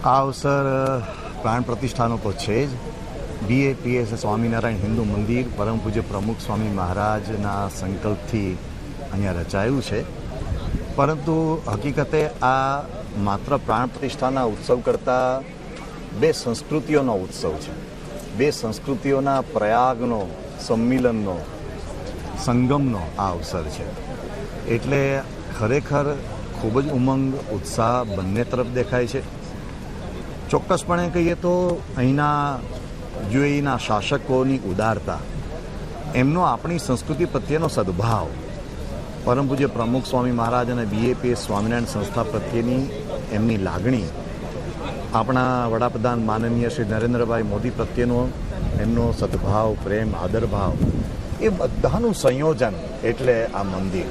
આ અવસર પ્રાણ પ્રતિષ્ઠાનો તો છે જ. BAPS સ્વામિનારાયણ હિન્દુ મંદિર પરમ પૂજ્ય પ્રમુખ સ્વામી મહારાજના સંકલ્પથી અહીંયા રચાયું છે. પરંતુ હકીકતે આ માત્ર પ્રાણ પ્રતિષ્ઠાના ઉત્સવ કરતાં બે સંસ્કૃતિઓનો ઉત્સવ છે. બે સંસ્કૃતિઓના પ્રયાગનો, સંમિલનનો, સંગમનો આ અવસર છે. એટલે ખરેખર ખૂબ જ ઉમંગ, ઉત્સાહ બંને તરફ દેખાય છે. ચોક્કસપણે કહીએ તો અહીંના UAEના શાસકોની ઉદારતા, એમનો આપણી સંસ્કૃતિ પ્રત્યેનો સદભાવ, પરમ પૂજ્ય પ્રમુખ સ્વામી મહારાજ અને BAPS સ્વામિનારાયણ સંસ્થા પ્રત્યેની એમની લાગણી, આપણા વડાપ્રધાન માનનીય શ્રી નરેન્દ્રભાઈ મોદી પ્રત્યેનો એમનો સદભાવ, પ્રેમ, આદરભાવ, એ બધાનું સંયોજન એટલે આ મંદિર.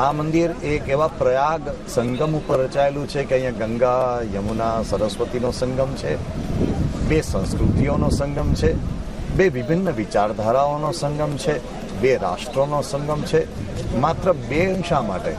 આ મંદિર એક એવા પ્રયાગ સંગમ ઉપર રચાયેલું છે કે અહીંયા ગંગા, યમુના, સરસ્વતીનો સંગમ છે, બે સંસ્કૃતિઓનો સંગમ છે, બે વિભિન્ન વિચારધારાઓનો સંગમ છે, બે રાષ્ટ્રોનો સંગમ છે. માત્ર બે શા માટે?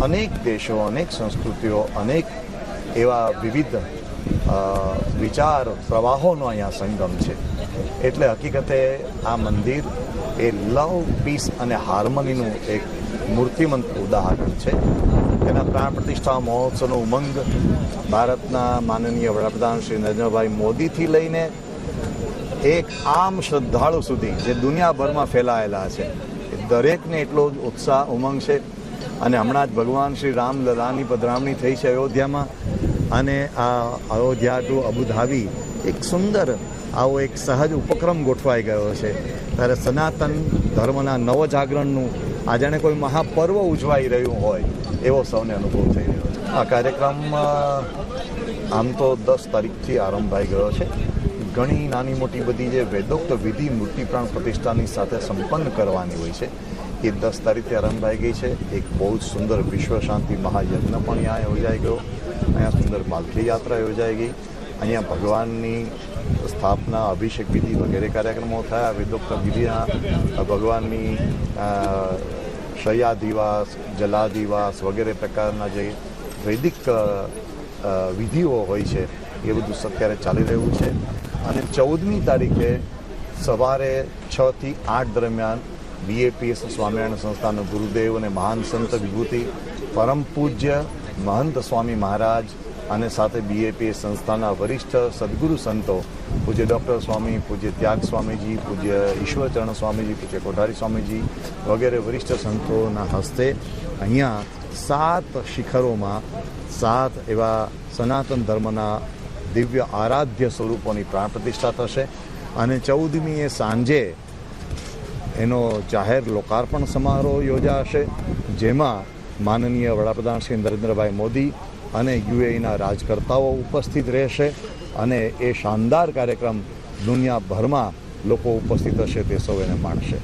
અનેક દેશો, અનેક સંસ્કૃતિઓ, અનેક એવા વિવિધ વિચાર પ્રવાહોનો અહીંયા સંગમ છે. એટલે હકીકતે આ મંદિર એ લવ, પીસ અને હાર્મનીનું એક મૂર્તિમંત ઉદાહરણ છે. એના પ્રાણ પ્રતિષ્ઠા મહોત્સવનો ઉમંગ ભારતના માનનીય વડાપ્રધાન શ્રી નરેન્દ્રભાઈ મોદીથી લઈને એક આમ શ્રદ્ધાળુ સુધી જે દુનિયાભરમાં ફેલાયેલા છે, એ દરેકને એટલો જ ઉત્સાહ, ઉમંગ છે. અને હમણાં જ ભગવાન શ્રી રામલલાની પધરામણી થઈ છે અયોધ્યામાં, અને આ અયોધ્યા ટુ અબુધાબી એક સુંદર આવો એક સહજ ઉપક્રમ ગોઠવાઈ ગયો છે. ત્યારે સનાતન ધર્મના નવજાગરણનું આ જાણે કોઈ મહાપર્વ ઉજવાઈ રહ્યું હોય એવો સૌને અનુભવ થઈ રહ્યો છે. આ કાર્યક્રમ આમ તો 10 તારીખથી આરંભાઈ ગયો છે. ઘણી નાની મોટી બધી જે વેદોક્ત વિધિ મૂર્તિ પ્રાણ પ્રતિષ્ઠાની સાથે સંપન્ન કરવાની હોય છે એ 10 તારીખથી આરંભાઈ ગઈ છે. એક બહુ જ સુંદર વિશ્વ શાંતિ મહાયજ્ઞ પણ અહીંયા યોજાઈ ગયો. અહીંયા સુંદર પાલખી યાત્રા યોજાઈ ગઈ. અહીંયા ભગવાનની સ્થાપના, અભિષેક વિધિ વગેરે કાર્યક્રમો થયા. વેદોક્ત વિધિના ભગવાનની શય્યાધિવાસ, જલાધિવાસ વગેરે પ્રકારના જે વૈદિક વિધિઓ હોય છે એ બધું અત્યારે ચાલી રહ્યું છે. અને 14મી તારીખે સવારે 6 થી 8 દરમિયાન BAPS સ્વામિનારાયણ સંસ્થાના ગુરુદેવ અને મહાન સંત વિભૂતિ પરમ પૂજ્ય મહંત સ્વામી મહારાજ અને સાથે BAPS સંસ્થાના વરિષ્ઠ સદગુરુ સંતો પૂજ્ય ડૉક્ટર સ્વામી, પૂજ્ય ત્યાગ સ્વામીજી, પૂજ્ય ઈશ્વરચરણ સ્વામીજી, પૂજ્ય કોઠારી સ્વામીજી વગેરે વરિષ્ઠ સંતોના હસ્તે અહીંયા 7 શિખરોમાં 7 એવા સનાતન ધર્મના દિવ્ય આરાધ્ય સ્વરૂપોની પ્રાણ પ્રતિષ્ઠા થશે. અને 14મીએ સાંજે એનો જાહેર લોકાર્પણ સમારોહ યોજાશે, જેમાં માનનીય વડાપ્રધાન શ્રી નરેન્દ્રભાઈ મોદી અને UAEના રાજકર્તાઓ ઉપસ્થિત રહેશે. અને એ શાનદાર કાર્યક્રમ દુનિયાભરમાં લોકો ઉપસ્થિત હશે તે સૌ એને માણશે.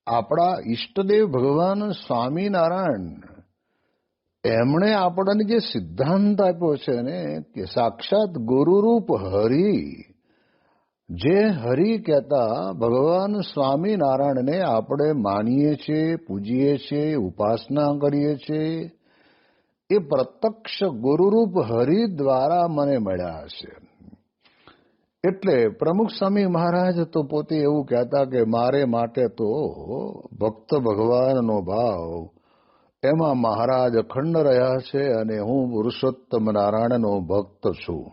આપણા ઈષ્ટદેવ ભગવાન સ્વામિનારાયણ એમણે આપણને જે સિદ્ધાંત આપ્યો છે ને કે સાક્ષાત ગુરુરૂપ હરિ, જે હરિ કહેતા ભગવાન સ્વામિનારાયણને આપણે માનીએ છીએ, પૂજીએ છીએ, ઉપાસના કરીએ છીએ, એ પ્રત્યક્ષ ગુરુરૂપ હરિ દ્વારા મને મળ્યા છે. એટલે પ્રમુખ સ્વામી મહારાજ તો પોતે એવું કહેતા કે મારે માટે તો ભક્ત ભગવાનનો ભાવ એમાં મહારાજ અખંડ રહ્યા છે અને હું પુરુષોત્તમ નારાયણનો ભક્ત છું.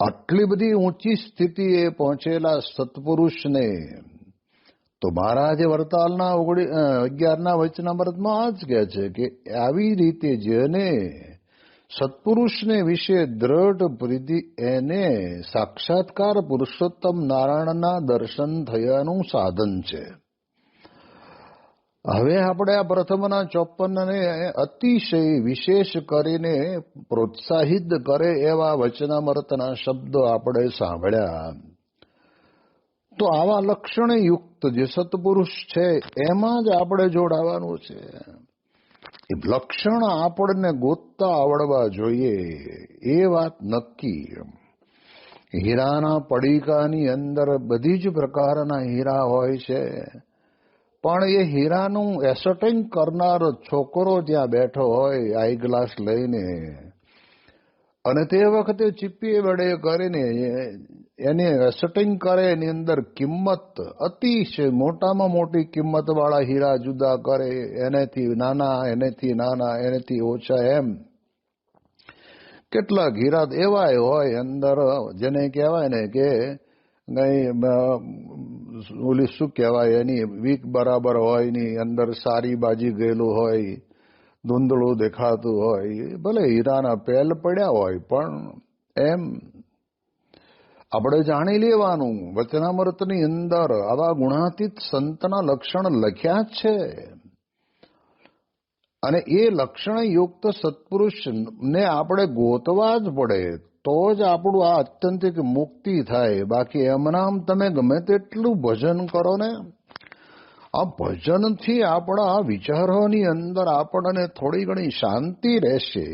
આટલી બધી ઊંચી સ્થિતિએ પહોંચેલા સત્પુરુષને તો મહારાજે વરતાલના 11ના વચનામૃતમાં આ જ કહે છે કે આવી રીતે જેને સત્પુરુષને વિશે દ્રઢ પ્રીતિ, એને સાક્ષાત્કાર પુરુષોત્તમ નારાયણના દર્શન થયાનું સાધન છે. હવે આપણે આ પ્રથમના 54ને અતિશય વિશેષ કરીને પ્રોત્સાહિત કરે એવા વચનામૃતના શબ્દો આપણે સાંભળ્યા. તો આવા લક્ષણયુક્ત જે સત્પુરુષ છે એમાં જ આપણે જોડાવાનું છે. એ લક્ષણ આપણને ગોતતા આવડવા જોઈએ એ વાત નક્કી. હીરાના પડીકાની અંદર બધી જ પ્રકારના હીરા હોય છે, પણ એ હીરાનું એસોટિંગ કરનાર છોકરો ત્યાં બેઠો હોય આઈ ગ્લાસ લઈને, અને તે વખતે ચીપી વડે કરીને એને એસોટિંગ કરે, એની અંદર કિંમત અતિશય મોટામાં મોટી કિંમત વાળા હીરા જુદા કરે, એનેથી નાના, એનેથી નાના, એનેથી ઓછા, એમ કેટલાક હીરા એવા હોય અંદર જેને કહેવાય ને કે ઓલી શું કહેવાય, એની વીક બરાબર હોય ની, અંદર સારી બાજી ગયેલું હોય, ધૂંધળું દેખાતું હોય, ભલે હીરાના પેલ પડ્યા હોય, પણ એમ આપણે જાણી લેવાનું વચનામૃતની અંદર આવા ગુણાતીત સંતના લક્ષણ લખ્યા જ છે, અને એ લક્ષણયુક્ત સત્પુરુષને આપણે ગોતવા જ પડે, તો જ આપણું આ આત્યંતિક મુક્તિ થાય. બાકી એમનામ તમે ગમે તેટલું ભજન કરો ને, આ ભજનથી આપણા વિચારોની અંદર આપણને થોડી ઘણી શાંતિ રહેશે,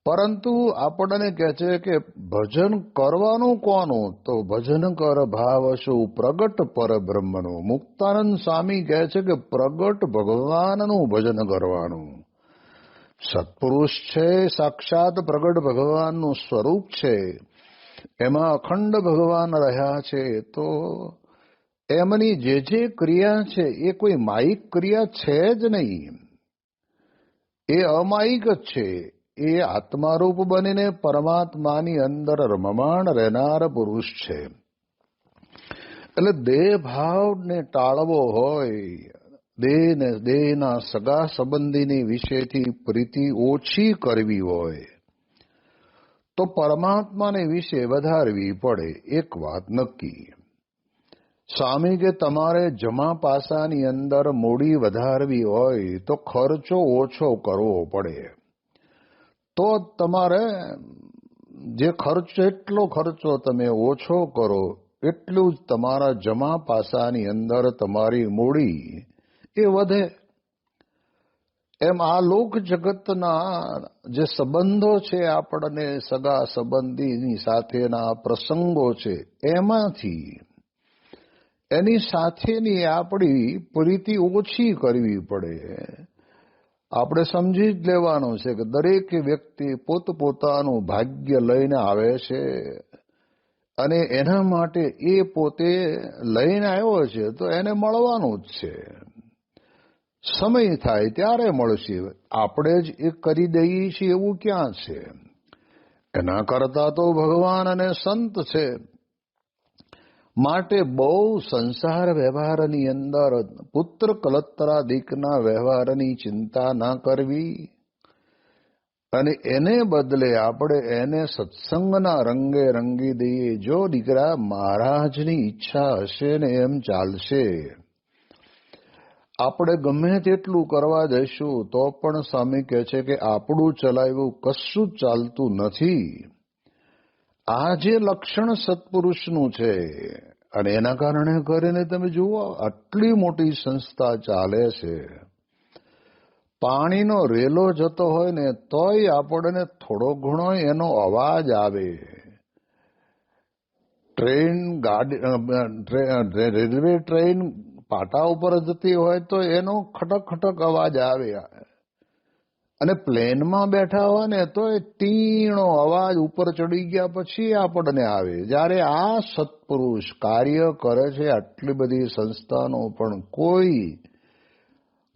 પરંતુ આપણને કહે છે કે ભજન કરવાનું કોનું? તો ભજન કર ભાવ શું પ્રગટ પર બ્રહ્મનું. મુક્તાનંદ સ્વામી કહે છે કે પ્રગટ ભગવાનનું ભજન કરવાનું. સત્પુરુષ છે, સાક્ષાત પ્રગટ ભગવાનનું સ્વરૂપ છે, એમાં અખંડ ભગવાન રહ્યા છે, તો એમની જે ક્રિયા છે એ કોઈ માયિક ક્રિયા છે જ નહીં, એ અમાયિક જ છે. એ આત્મારૂપ બનીને પરમાત્માની અંદર રમમાણ રહેનાર પુરુષ છે. એટલે દેહ ભાવને ટાળવો હોય, દેહના સગા સંબંધીની વિશેથી પ્રીતિ ઓછી કરવી હોય, તો પરમાત્માને વિશે વધારવી પડે. એક વાત નક્કી, સ્વામી કે તમારે જમા પાસાની અંદર મૂડી વધારવી હોય તો ખર્ચો ઓછો કરવો પડે. તો તમારે જે ખર્ચ, એટલો ખર્ચો તમે ઓછો કરો એટલું જ તમારા જમા પાસાની અંદર તમારી મૂડી એ વધે. એમ આ લોક જગતના જે સંબંધો છે, આપણને સગા સંબંધીની સાથેના પ્રસંગો છે, એમાંથી એની સાથેની આપણી પ્રીતિ ઓછી કરવી પડે. આપણે સમજી જ લેવાનું છે કે દરેક વ્યક્તિ પોતપોતાનું ભાગ્ય લઈને આવે છે, અને એના માટે એ પોતે લઈને આવ્યો છે તો એને મળવાનું જ છે. સમય થાય ત્યારે મળશે. આપણે જ એ કરી દઈએ છીએ એવું ક્યાં છે? એના કરતા તો ભગવાન અને સંત છે. માટે બહુ સંસાર વ્યવહારની અંદર પુત્ર કલત્રાદિકના વ્યવહારની ચિંતા ના કરવી, અને એને બદલે આપણે એને સત્સંગના રંગે રંગી દઈએ. જો દીકરા મહારાજની ઈચ્છા હશે ને એમ ચાલશે. આપણે ગમે તેટલું કરવા જઈશું તો પણ સ્વામી કહે છે કે આપણું ચલાવ્યું કશું જ ચાલતું નથી. આ જે લક્ષણ સત્પુરુષનું છે, અને એના કારણે કરીને તમે જુઓ આટલી મોટી સંસ્થા ચાલે છે. પાણીનો રેલો જતો હોય ને તોય આપણને થોડો ઘણો એનો અવાજ આવે. રેલવે ટ્રેન પાટા ઉપર જતી હોય તો એનો ખટક ખટક અવાજ આવે, અને પ્લેનમાં બેઠા હોય ને તો એ તીણો અવાજ ઉપર ચડી ગયા પછી આપણને આવે. જ્યારે આ સત્પુરુષ કાર્ય કરે છે આટલી બધી સંસ્થાનો, પણ કોઈ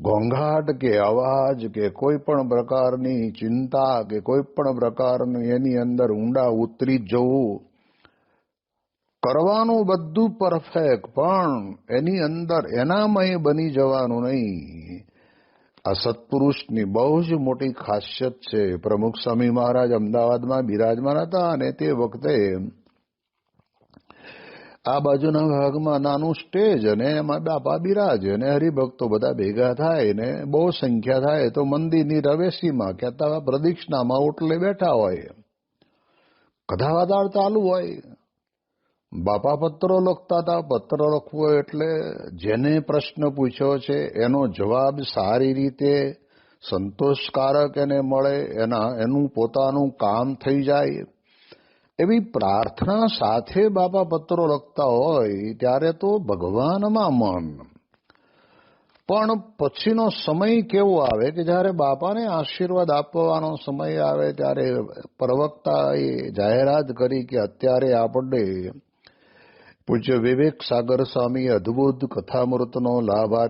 ઘોંઘાટ કે અવાજ કે કોઈ પણ પ્રકારની ચિંતા કે કોઈ પણ પ્રકારની એની અંદર ઊંડા ઉતરી જવું, કરવાનું બધું પરફેક્ટ, પણ એની અંદર એનામય બની જવાનું નહીં. આ સત્પુરુષની બહુ જ મોટી ખાસિયત છે. પ્રમુખ સ્વામી મહારાજ અમદાવાદમાં બિરાજમાન હતા, અને તે વખતે આ બાજુના ભાગમાં નાનું સ્ટેજ, અને એમાં બાપા બિરાજે, અને હરિભક્તો બધા ભેગા થાય, ને બહુ સંખ્યા થાય તો મંદિરની રવેશીમાં કહેતા પ્રદક્ષિણામાં ઓટલે બેઠા હોય, કથાવાતાર ચાલુ હોય. બાપા પત્રો લખતા હતા. પત્ર લખવો એટલે જેને પ્રશ્ન પૂછ્યો છે એનો જવાબ સારી રીતે સંતોષકારક એને મળે, એનું પોતાનું કામ થઈ જાય, એવી પ્રાર્થના સાથે બાપા પત્રો લખતા હોય. ત્યારે તો ભગવાનમાં મન, પણ પછીનો સમય કેવો આવે કે જ્યારે બાપાને આશીર્વાદ આપવાનો સમય આવે ત્યારે પ્રવક્તાએ જાહેરાત કરી કે અત્યારે આપણને પૂજ્ય વિવેક સાગર સ્વામી અદ્ભુત કથામૃતનો લાભ આપે